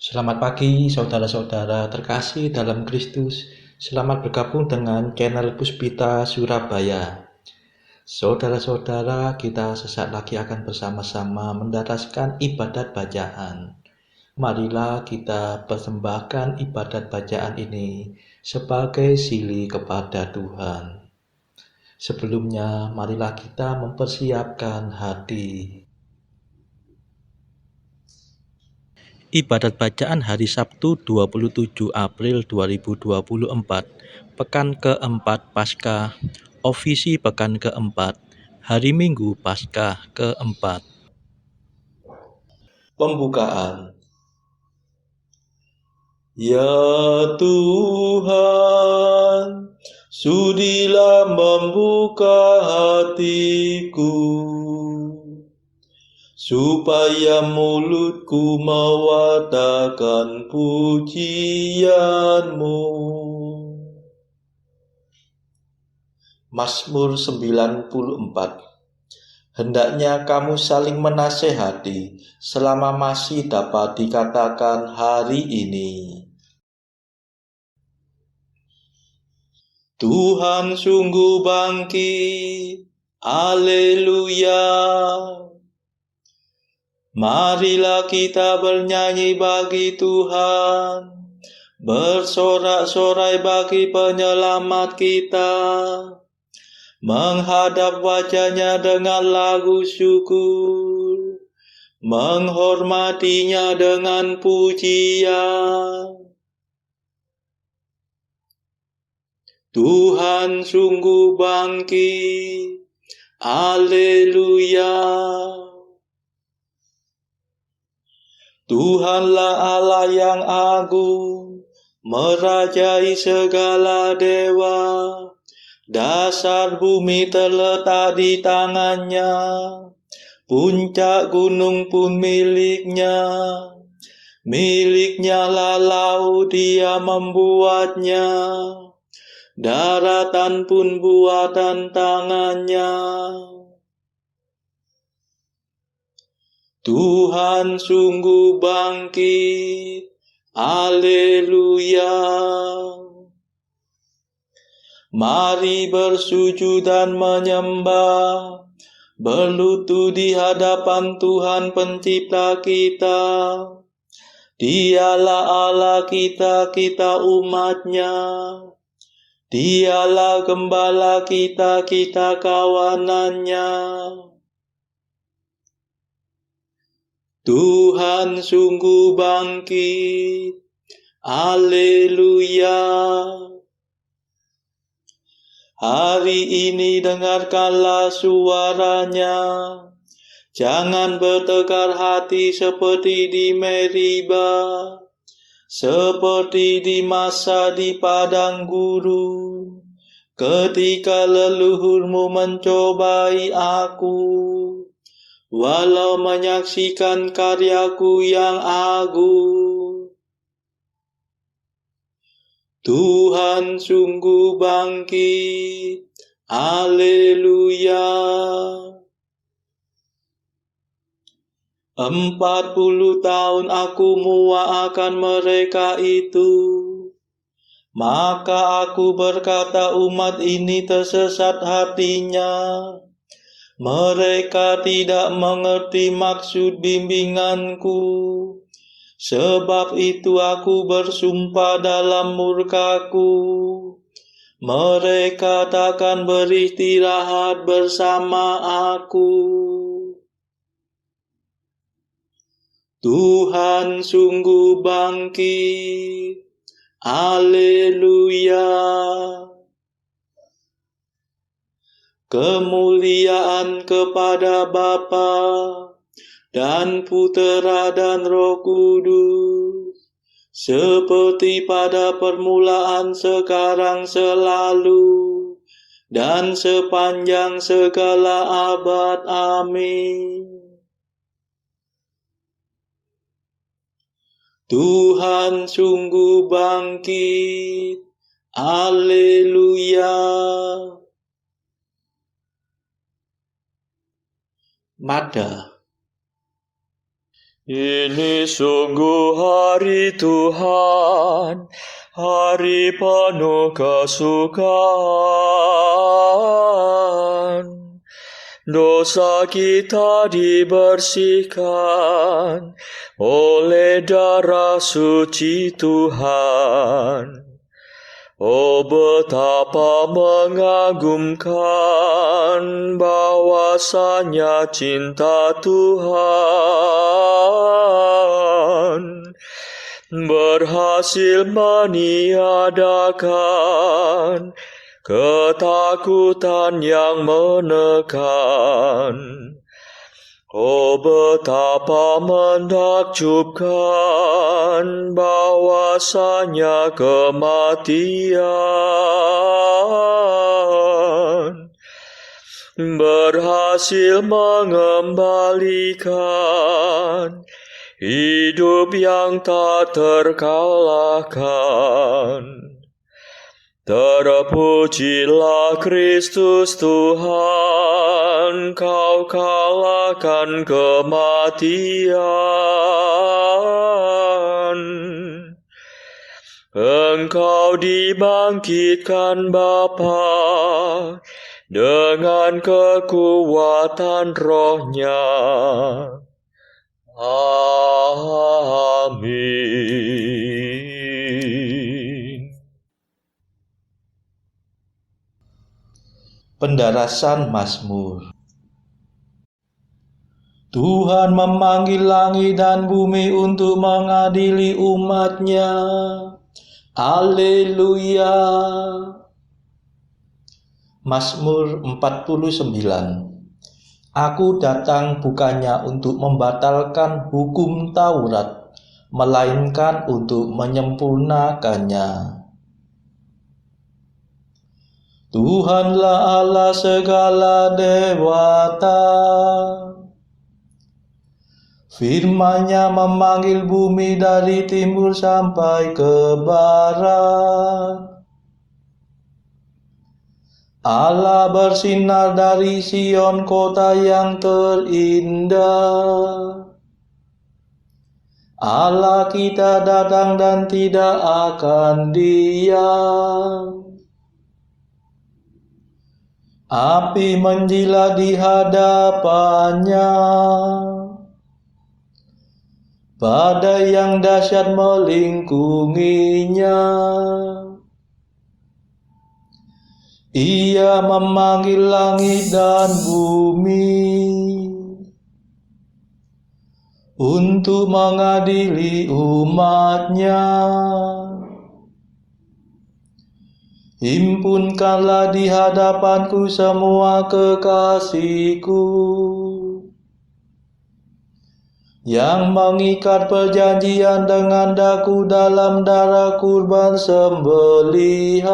Selamat pagi saudara-saudara terkasih dalam Kristus. Selamat bergabung dengan channel Puspita Surabaya. Saudara-saudara, kita sesaat lagi akan bersama-sama mendapatkan ibadat bacaan. Marilah kita persembahkan ibadat bacaan ini sebagai sili kepada Tuhan. Sebelumnya, marilah kita mempersiapkan hati. Ibadat bacaan hari Sabtu 27 April 2024, Pekan keempat Paskah, Ofisi Pekan keempat, Hari Minggu Paskah keempat. Pembukaan. Ya Tuhan, sudilah membuka hatiku, supaya mulutku mewartakan pujian-Mu. Mazmur 94. Hendaknya kamu saling menasehati selama masih dapat dikatakan hari ini. Tuhan sungguh bangkit, Haleluya. Marilah kita bernyanyi bagi Tuhan, bersorak-sorai bagi penyelamat kita, menghadap wajah-Nya dengan lagu syukur, menghormatinya dengan pujian. Tuhan sungguh bangkit, Haleluya. Tuhanlah Allah yang agung, merajai segala dewa. Dasar bumi terletak di tangan-Nya, puncak gunung pun milik-Nya. Milik-Nya lah laut, Dia membuatnya, daratan pun buatan tangan-Nya. Tuhan sungguh bangkit, Haleluya. Mari bersujud dan menyembah, berlutut di hadapan Tuhan Pencipta kita. Dialah Allah kita, kita umat-Nya. Dialah gembala kita, kita kawanan-Nya. Tuhan sungguh bangkit, Haleluya. Hari ini dengarkanlah suara-Nya, jangan bertegar hati seperti di Meriba, seperti di masa di padang gurun, ketika leluhurmu mencobai aku, walau menyaksikan karyaku yang agung. Tuhan sungguh bangkit, Haleluya. 40 tahun aku muak mereka itu, maka aku berkata umat ini tersesat hatinya. Mereka tidak mengerti maksud bimbinganku. Sebab itu aku bersumpah dalam murkaku, mereka takkan beristirahat bersama aku. Tuhan sungguh bangkit, Haleluya. Kemuliaan kepada Bapa dan Putera dan Roh Kudus, seperti pada permulaan, sekarang, selalu, dan sepanjang segala abad. Amin. Tuhan sungguh bangkit, Haleluya. Mada. Ini sungguh hari Tuhan, hari penuh kesukaan. Dosa kita dibersihkan oleh darah suci Tuhan. Oh, betapa mengagumkan bahwasanya cinta Tuhan berhasil meniadakan ketakutan yang menekan. Oh, betapa menakjubkan bahwasanya kematian berhasil mengembalikan hidup yang tak terkalahkan. Terpujilah Kristus Tuhan, Kau kalahkan kematian. Engkau dibangkitkan Bapa dengan kekuatan Roh-Nya. Amin. Pendarasan Mazmur. Tuhan memanggil langit dan bumi untuk mengadili umat-Nya. Haleluya. Mazmur 49. Aku datang bukannya untuk membatalkan hukum Taurat, melainkan untuk menyempurnakannya. Tuhanlah Allah segala dewata. Firman-Nya memanggil bumi dari timur sampai ke barat. Allah bersinar dari Sion, kota yang terindah. Allah kita datang dan tidak akan diam. Api menjilat di hadapan-Nya. Badai yang dahsyat melingkunginya. Ia memanggil langit dan bumi untuk mengadili umat-Nya. Himpunkanlah di hadapanku semua kekasihku, yang mengikat perjanjian dengan daku dalam darah kurban sembelihan.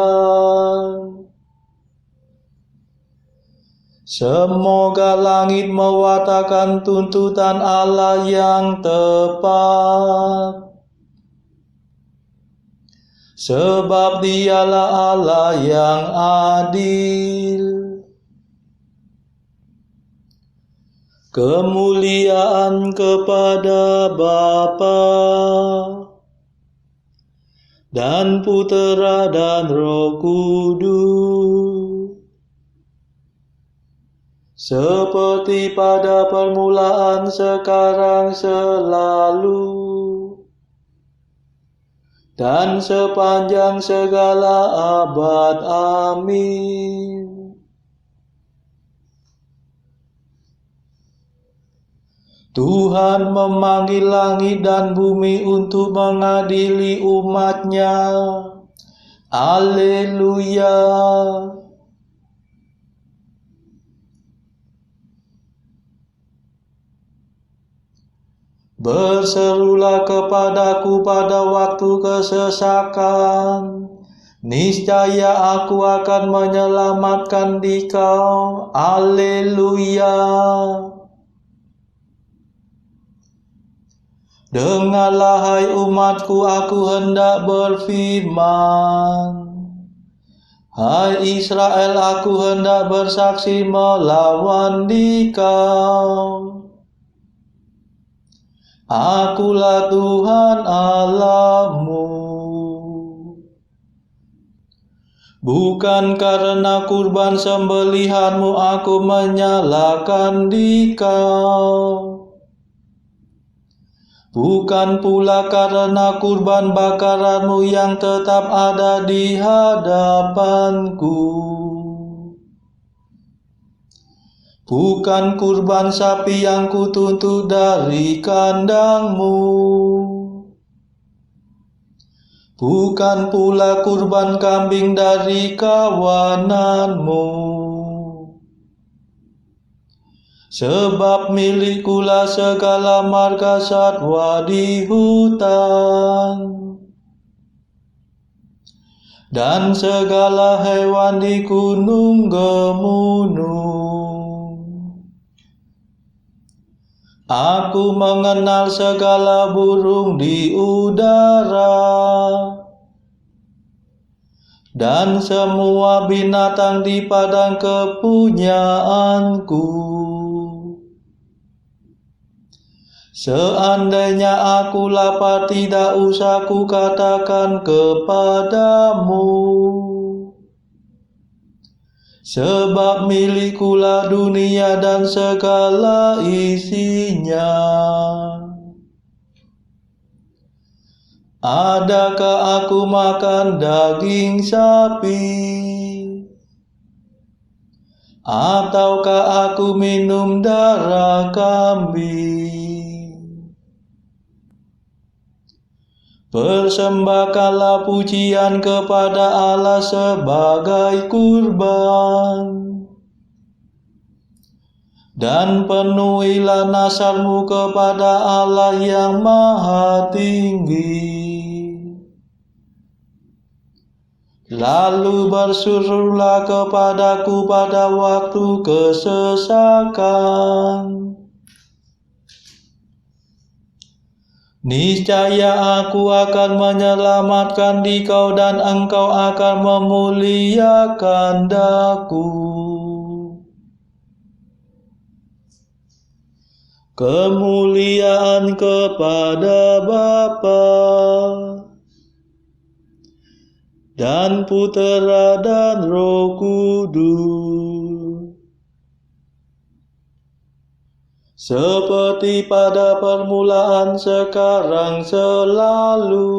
Semoga langit mewartakan tuntutan Allah yang tepat, sebab Dialah Allah yang adil. Kemuliaan kepada Bapa dan Putera dan Roh Kudus, seperti pada permulaan, sekarang, selalu, dan sepanjang segala abad. Amin. Tuhan memanggil langit dan bumi untuk mengadili umat-Nya. Haleluya. Berserulah kepadaku pada waktu kesesakan, niscaya aku akan menyelamatkan dikau. Haleluya. Dengarlah hai umatku, aku hendak berfirman. Hai Israel, aku hendak bersaksi melawan dikau. Akulah Tuhan Allahmu. Bukan karena kurban sembelihanmu aku menyalahkan dikau. Bukan pula karena kurban bakaranmu yang tetap ada di hadapanku. Bukan kurban sapi yang kutuntut dari kandangmu. Bukan pula kurban kambing dari kawananmu. Sebab milikkulah segala marga satwa di hutan, dan segala hewan di gunung gemunung. Aku mengenal segala burung di udara, dan semua binatang di padang kepunyaanku. Seandainya aku lapar, tidak usah ku katakan kepadamu, sebab milikkulah dunia dan segala isinya. Adakah aku makan daging sapi? Ataukah aku minum darah kambing? Persembahkanlah pujian kepada Allah sebagai kurban, dan penuhilah nazarmu kepada Allah yang Maha Tinggi. Lalu berserulah kepadaku pada waktu kesesakan. Niscaya aku akan menyelamatkan dikau, dan engkau akan memuliakan daku. Kemuliaan kepada Bapa dan Putera dan Roh Kudus, seperti pada permulaan, sekarang, selalu,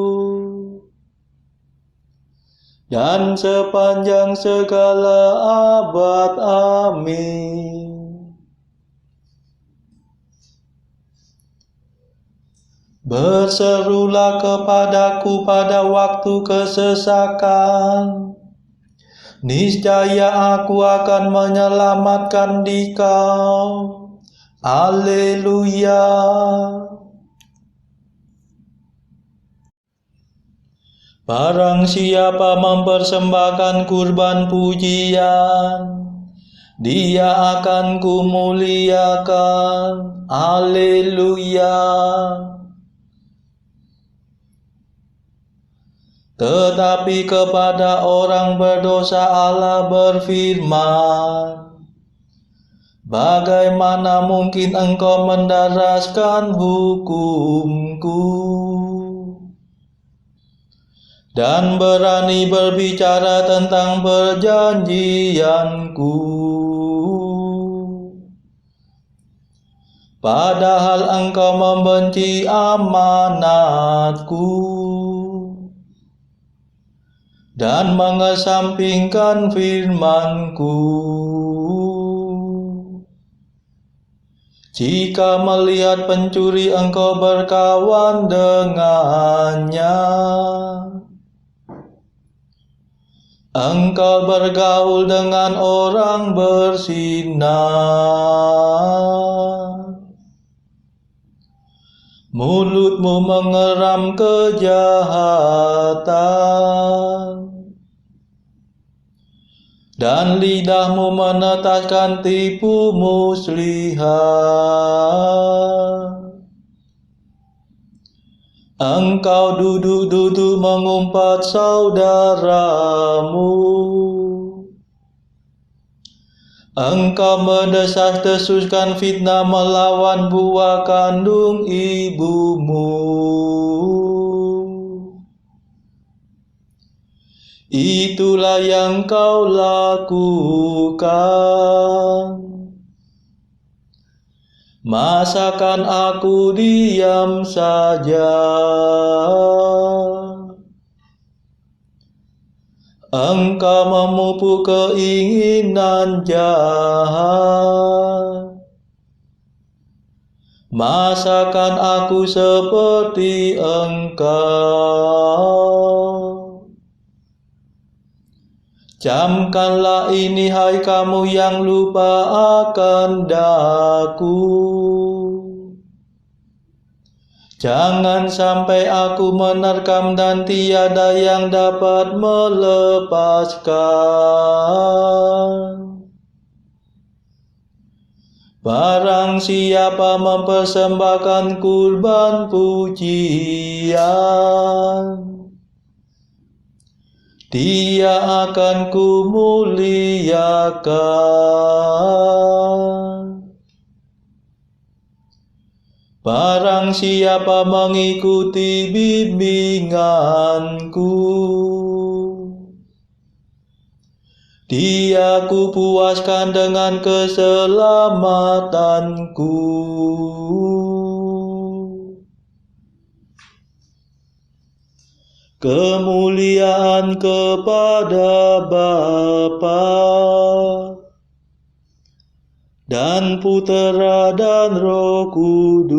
dan sepanjang segala abad. Amin. Berserulah kepadaku pada waktu kesesakan. Niscaya aku akan menyelamatkan dikau. Haleluya. Barang siapa mempersembahkan kurban pujian, dia akan kumuliakan. Haleluya. Tetapi kepada orang berdosa Allah berfirman, bagaimana mungkin engkau mendaraskan hukumku dan berani berbicara tentang perjanjianku, padahal engkau membenci amanatku dan mengesampingkan firman-Ku. Jika melihat pencuri engkau berkawan dengannya, engkau bergaul dengan orang bersinar. Mulutmu mengeram kejahatan, dan lidahmu menetaskan tipu muslihat. Engkau duduk-duduk mengumpat saudaramu. Engkau mendesas-desuskan fitnah melawan buah kandung ibumu. Itulah yang kau lakukan. Masakan aku diam saja? Engkau memupuk keinginan jahat. Masakan aku seperti engkau? Camkanlah ini, hai kamu yang lupa akan daku. Jangan sampai aku menerkam dan tiada yang dapat melepaskan. Barang siapa mempersembahkan kurban pujian, Dia akan kumuliakan. Barang siapa mengikuti bimbinganku, Dia kupuaskan dengan keselamatanku. Kemuliaan kepada Bapa dan Putera dan Roh Kudus,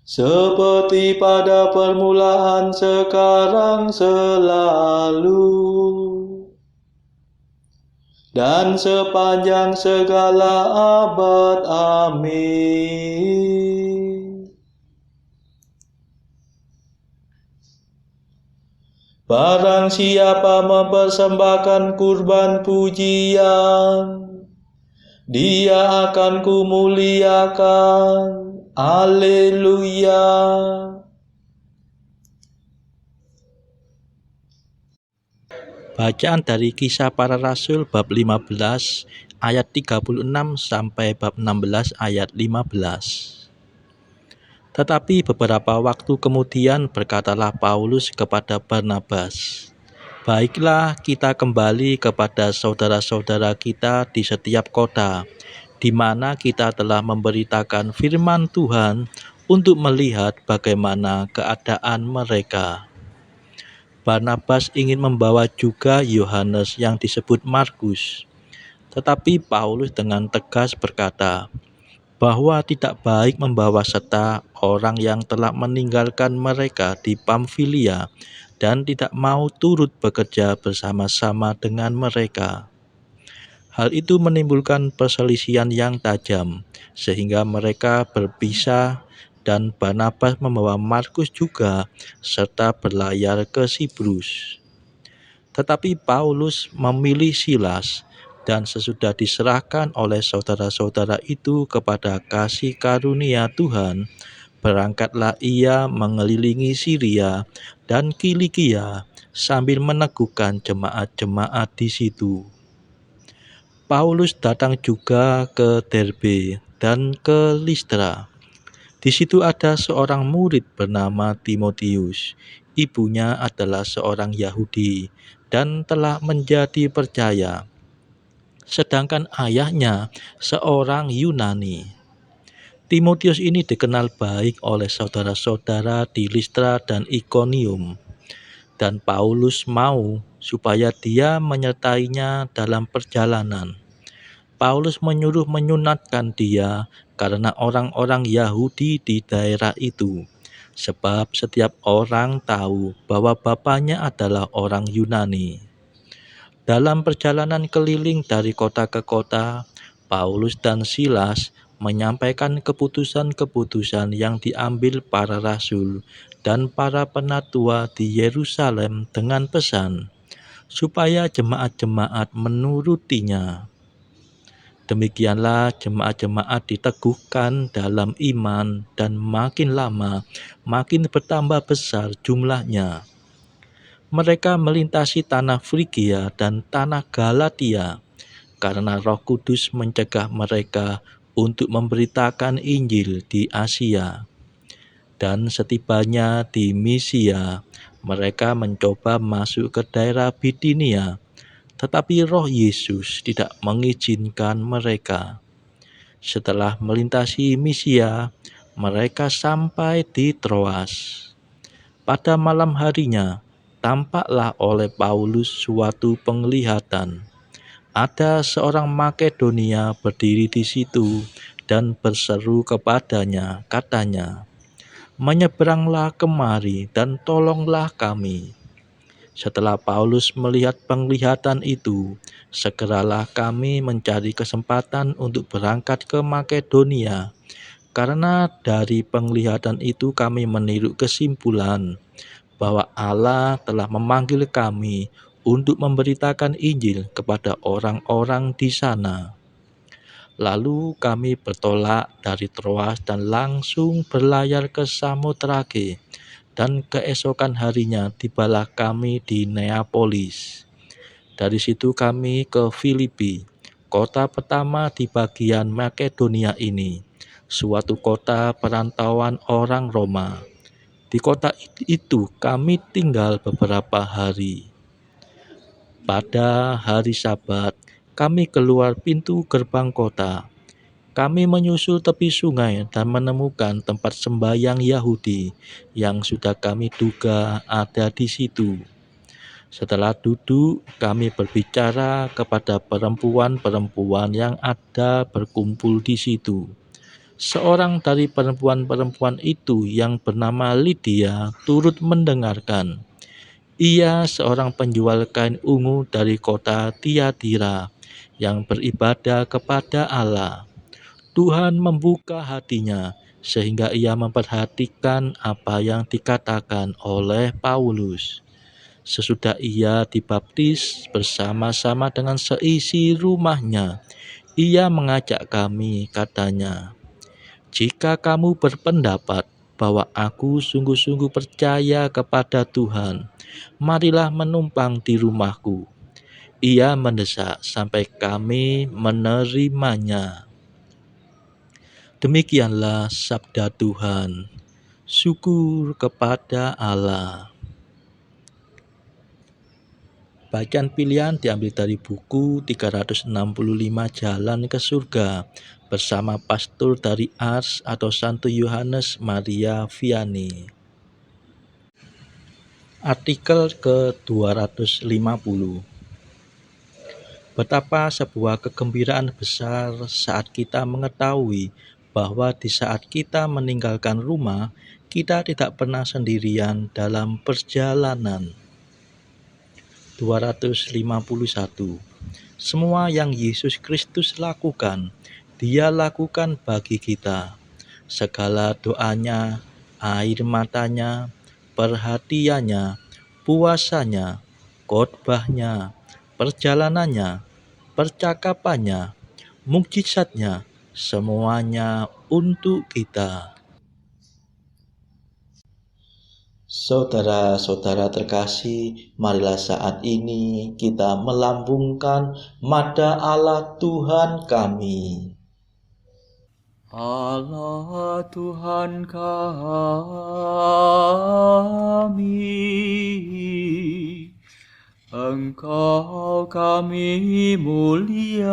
seperti pada permulaan, sekarang, selalu, dan sepanjang segala abad. Amin. Barang siapa mempersembahkan kurban pujian, Dia akan kumuliakan. Haleluya. Bacaan dari Kisah Para Rasul bab 15 ayat 36 sampai bab 16 ayat 15. Tetapi beberapa waktu kemudian berkatalah Paulus kepada Barnabas, "Baiklah, kita kembali kepada saudara-saudara kita di setiap kota, di mana kita telah memberitakan firman Tuhan untuk melihat bagaimana keadaan mereka." Barnabas ingin membawa juga Yohanes yang disebut Markus. Tetapi Paulus dengan tegas berkata bahwa tidak baik membawa serta orang yang telah meninggalkan mereka di Pamfilia dan tidak mau turut bekerja bersama-sama dengan mereka. Hal itu menimbulkan perselisihan yang tajam, sehingga mereka berpisah dan Barnabas membawa Markus juga serta berlayar ke Siprus. Tetapi Paulus memilih Silas, dan sesudah diserahkan oleh saudara-saudara itu kepada kasih karunia Tuhan, berangkatlah ia mengelilingi Syria dan Kilikia sambil meneguhkan jemaat-jemaat di situ. Paulus datang juga ke Derbe dan ke Listra. Di situ ada seorang murid bernama Timotius. Ibunya adalah seorang Yahudi dan telah menjadi percaya, sedangkan ayahnya seorang Yunani. Timotius ini dikenal baik oleh saudara-saudara di Listra dan Ikonium, dan Paulus mau supaya dia menyertainya dalam perjalanan. Paulus menyuruh menyunatkan dia karena orang-orang Yahudi di daerah itu, sebab setiap orang tahu bahwa bapaknya adalah orang Yunani. Dalam perjalanan keliling dari kota ke kota, Paulus dan Silas menyampaikan keputusan-keputusan yang diambil para rasul dan para penatua di Yerusalem dengan pesan supaya jemaat-jemaat menurutinya. Demikianlah jemaat-jemaat diteguhkan dalam iman dan makin lama makin bertambah besar jumlahnya. mereka melintasi tanah Frigia dan tanah Galatia, karena Roh Kudus mencegah mereka untuk memberitakan Injil di Asia. Dan setibanya di Misia, mereka mencoba masuk ke daerah Bitinia, tetapi Roh Yesus tidak mengizinkan mereka. Setelah melintasi Misia, mereka sampai di Troas. Pada malam harinya, tampaklah oleh Paulus suatu penglihatan. Ada seorang Makedonia berdiri di situ dan berseru kepadanya, katanya, "Menyeberanglah kemari dan tolonglah kami." Setelah Paulus melihat penglihatan itu, segeralah kami mencari kesempatan untuk berangkat ke Makedonia. Karena dari penglihatan itu kami meniru kesimpulan bahwa Allah telah memanggil kami untuk memberitakan Injil kepada orang-orang di sana. Lalu kami bertolak dari Troas dan langsung berlayar ke Samotrake, dan keesokan harinya tibalah kami di Neapolis. Dari situ kami ke Filipi, kota pertama di bagian Makedonia ini, suatu kota perantauan orang Roma. Di kota itu kami tinggal beberapa hari. Pada hari Sabat, kami keluar pintu gerbang kota. Kami menyusul tepi sungai dan menemukan tempat sembahyang Yahudi yang sudah kami duga ada di situ. Setelah duduk, kami berbicara kepada perempuan-perempuan yang ada berkumpul di situ. Seorang dari perempuan-perempuan itu yang bernama Lydia turut mendengarkan. Ia seorang penjual kain ungu dari kota Tiatira yang beribadah kepada Allah. Tuhan membuka hatinya sehingga ia memperhatikan apa yang dikatakan oleh Paulus. Sesudah ia dibaptis bersama-sama dengan seisi rumahnya, ia mengajak kami, katanya, "Jika kamu berpendapat bahwa aku sungguh-sungguh percaya kepada Tuhan, marilah menumpang di rumahku." Ia mendesak sampai kami menerimanya. Demikianlah sabda Tuhan. Syukur kepada Allah. Bacaan pilihan diambil dari buku 365 Jalan ke Surga bersama pastor dari Ars atau Santo Yohanes Maria Vianney. Artikel ke-250. Betapa sebuah kegembiraan besar saat kita mengetahui bahwa di saat kita meninggalkan rumah, kita tidak pernah sendirian dalam perjalanan. 251. Semua yang Yesus Kristus lakukan, Dia lakukan bagi kita. Segala doanya, air matanya, perhatiannya, puasanya, khotbahnya, perjalanannya, percakapannya, mukjizatnya, semuanya untuk kita. Saudara-saudara terkasih, marilah saat ini kita melambungkan nada Allah Tuhan kami. Allah Tuhan kami, Engkau kami muliakan,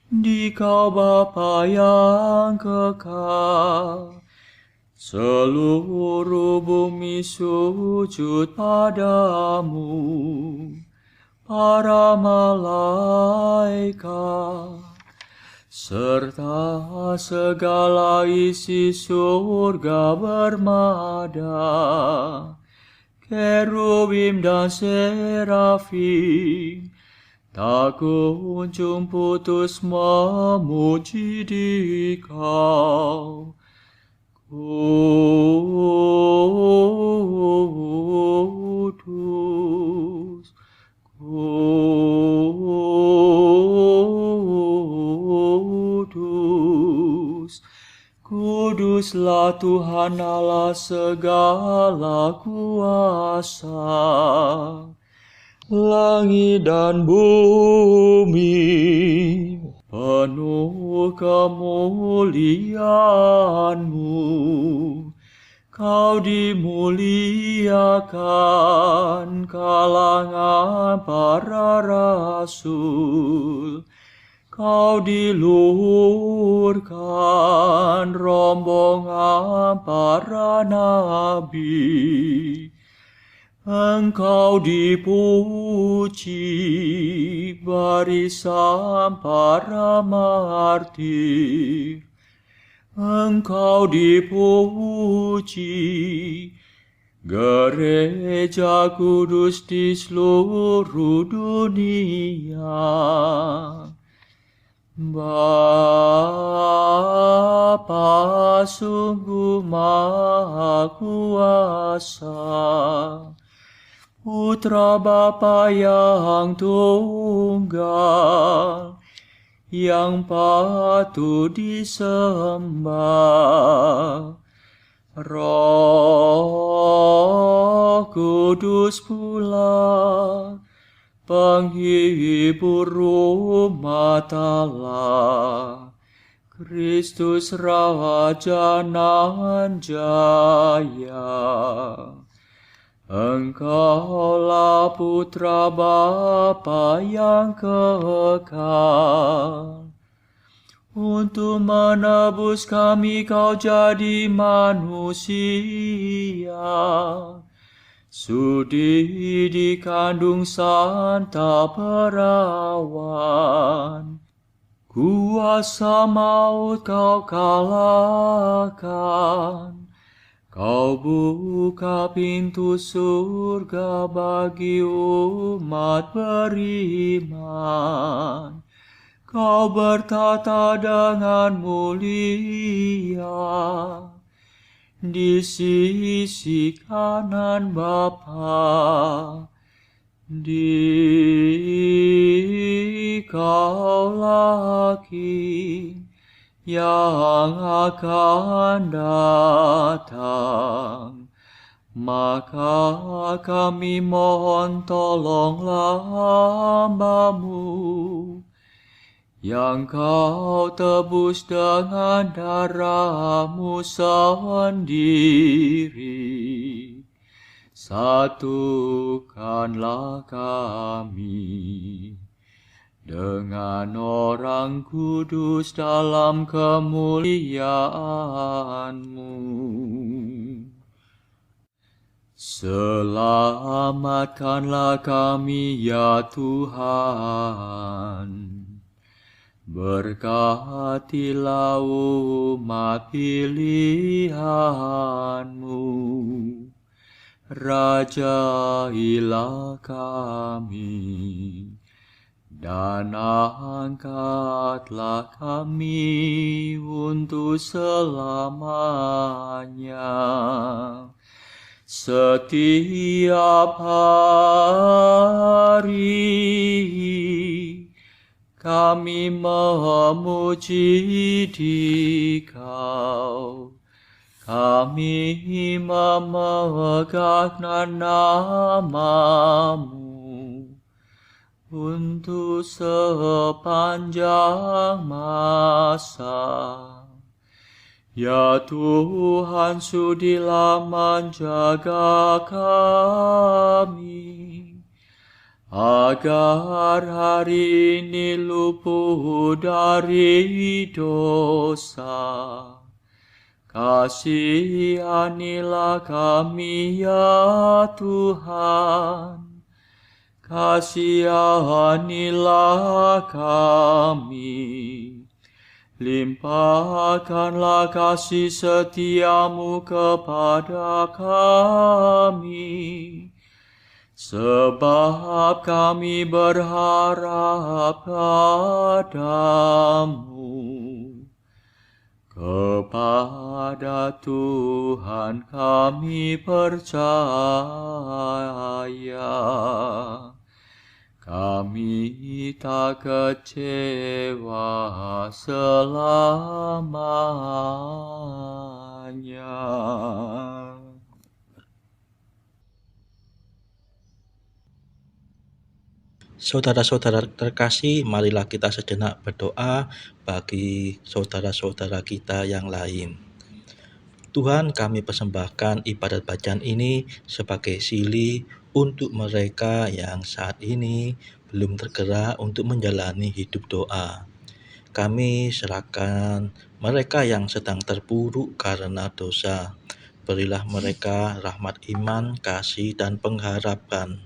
Dikau Bapa yang kekal. Seluruh bumi sujud padamu, para malaikat, serta segala isi surga bermada, kerubim dan serafim, tak kunjung putus memuji Dikau. Kudus, kudus, kudus Kuduslah Tuhan Allah segala kuasa. Langit dan bumi penuh kemuliaan-Mu. Kau dimuliakan kalangan para rasul. Kau diluhurkan rombongan para nabi. Engkau dipuji barisan para martir. Engkau dipuji gereja kudus di seluruh dunia. Bapa sungguh Maha Kuasa, Putra Bapa yang tunggal, yang patut disembah. Roh Kudus pula penghibur umat Allah, Kristus Raja nan jaya. Engkaulah Putra Bapa yang kekal. Untuk menebus kami Kau jadi manusia. Sudi dikandung Santa Perawan. Kuasa maut Kau kalahkan. Kau buka pintu surga bagi umat beriman. Kau bertata dengan mulia di sisi kanan Bapa. Dikaulah King yang akan datang. Maka kami mohon tolonglah hamba-Mu yang Kau tebus dengan darah-Mu sendiri. Satukanlah kami dengan orang kudus dalam kemuliaan-Mu. Selamatkanlah kami ya Tuhan. Berkatilah umat pilihan-Mu. Rajailah kami. Dan angkatlah kami untuk selamanya. Setiap hari kami memuji Dikau. Kami memegang nama-Mu untuk sepanjang masa. Ya Tuhan, sudilah menjaga kami, agar hari ini luput dari dosa. Kasihanilah kami ya Tuhan. Kasihanilah kami, limpahkanlah kasih setia-Mu kepada kami, sebab kami berharap padamu. Kepada Tuhan kami percaya. Kami tak kecewa selamanya. kepadanya. Saudara-saudara terkasih, marilah kita sejenak berdoa bagi saudara-saudara kita yang lain. Tuhan, kami persembahkan ibadat bacaan ini sebagai sili untuk mereka yang saat ini belum tergerak untuk menjalani hidup doa. Kami serahkan mereka yang sedang terpuruk karena dosa. Berilah mereka rahmat iman, kasih, dan pengharapan.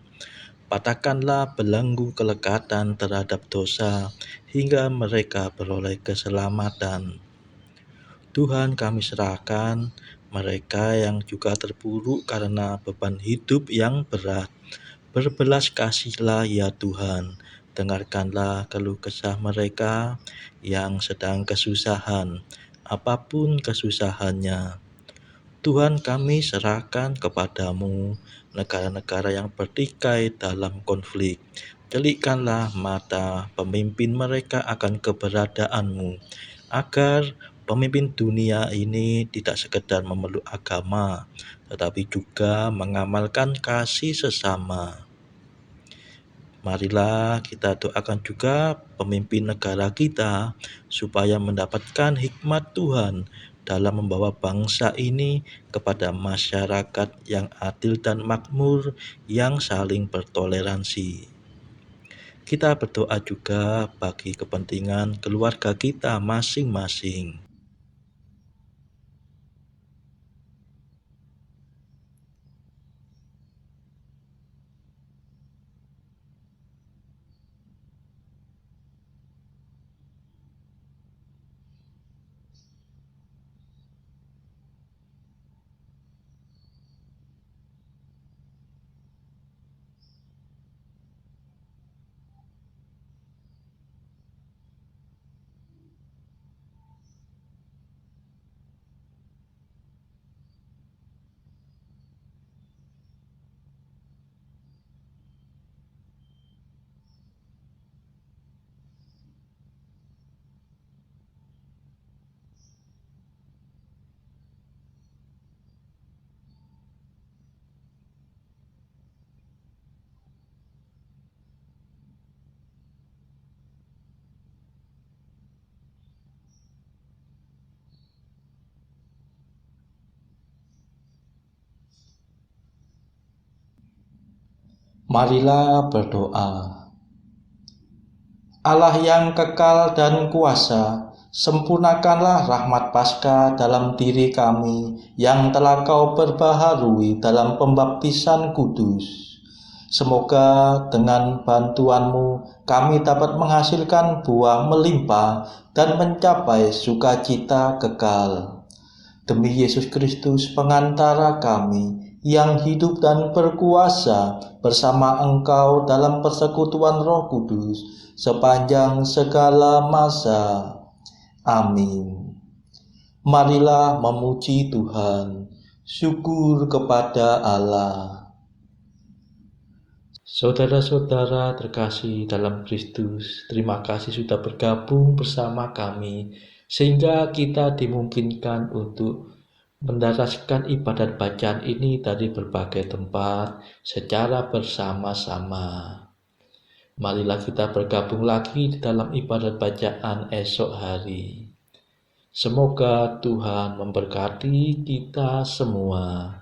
Patahkanlah belenggu kelekatan terhadap dosa hingga mereka beroleh keselamatan. Tuhan, kami serahkan mereka yang juga terpuruk karena beban hidup yang berat. Berbelas kasihlah ya Tuhan, dengarkanlah keluh kesah mereka yang sedang kesusahan, apapun kesusahannya. Tuhan, kami serahkan kepadamu negara-negara yang bertikai dalam konflik. Celikkanlah mata pemimpin mereka akan keberadaanmu, agar pemimpin dunia ini tidak sekedar memeluk agama, tetapi juga mengamalkan kasih sesama. Marilah kita doakan juga pemimpin negara kita supaya mendapatkan hikmat Tuhan dalam membawa bangsa ini kepada masyarakat yang adil dan makmur yang saling bertoleransi. Kita berdoa juga bagi kepentingan keluarga kita masing-masing. Marilah berdoa. Allah yang kekal dan kuasa, sempurnakanlah rahmat Paskah dalam diri kami yang telah Kau perbaharui dalam pembaptisan kudus. Semoga dengan bantuan-Mu kami dapat menghasilkan buah melimpah dan mencapai sukacita kekal. Demi Yesus Kristus pengantara kami, yang hidup dan berkuasa bersama Engkau dalam persekutuan Roh Kudus sepanjang segala masa. Amin. Marilah memuji Tuhan. Syukur kepada Allah. Saudara-saudara terkasih dalam Kristus, terima kasih sudah bergabung bersama kami sehingga kita dimungkinkan untuk mendaraskan ibadat bacaan ini dari berbagai tempat secara bersama-sama. Marilah kita bergabung lagi di dalam ibadat bacaan esok hari. Semoga Tuhan memberkati kita semua.